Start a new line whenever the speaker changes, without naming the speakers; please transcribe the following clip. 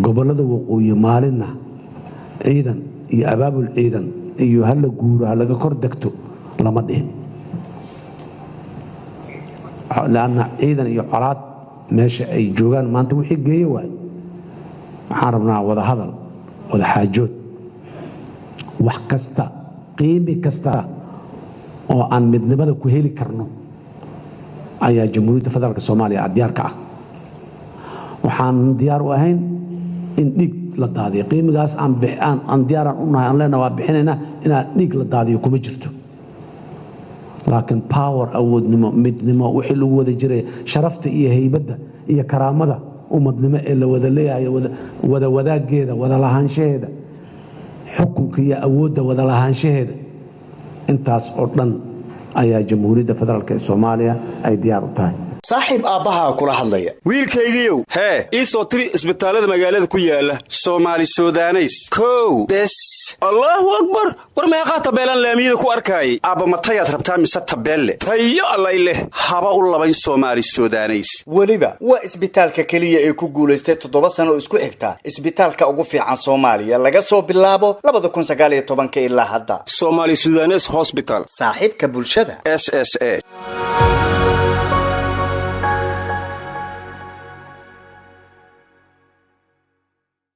gobolada waqooyi maalina ciidan iyo abaabul ciidan iyo hal guuro laga kor degto lama dhihin laana ciidan iyo colaad meesha ay joogaan maanta wixii geeyay waay waxaan rabnaa wada hadal wada xaajood wax kasta qiimi kasta oo aan midnimada ku heli karno ayaa jamhuuriyadda federaalka Soomaaliya diyaar ka ah waxaan diyaar u ahayn in dhig la daadiyo qiimigaas aan diyaar u nahay aan leenahay waa bixinayna in dhig la daadiyo kuma jirto laakiin power awoodnimo midnimo wixii lagu wada jiray sharafta iyo haybadda iyo karaamada ummadnimo ee la wada leeyahay wada wadaageeda wada lahaanshaheeda xukunka iyo awoodda wada lahaanshaheeda intaas oo dhan ayaa jamhuuriyadda federaalka Soomaaliya ay diyaar u tahay
saaxiib aabaha kula hadlaya wiilkaygiiyow hee ii soo tiri isbitaalada magaalada ku yaala Soomaali Suudaneys kow bes Allahu akbar war meeqa tabeelan laamiyada ku arkay aaba matayaad rabtaa mise tabeelle tayo allay leh haba u labayn Soomaali Suudaneys waliba waa isbitaalka kaliya ee ku guuleystay 7 sano isku xigta isbitaalka ugu fiican Soomaaliya laga soo bilaabo 2019 ilaa hadda Soomaali Suudaneys Hospital saaxiibka bulshada SSA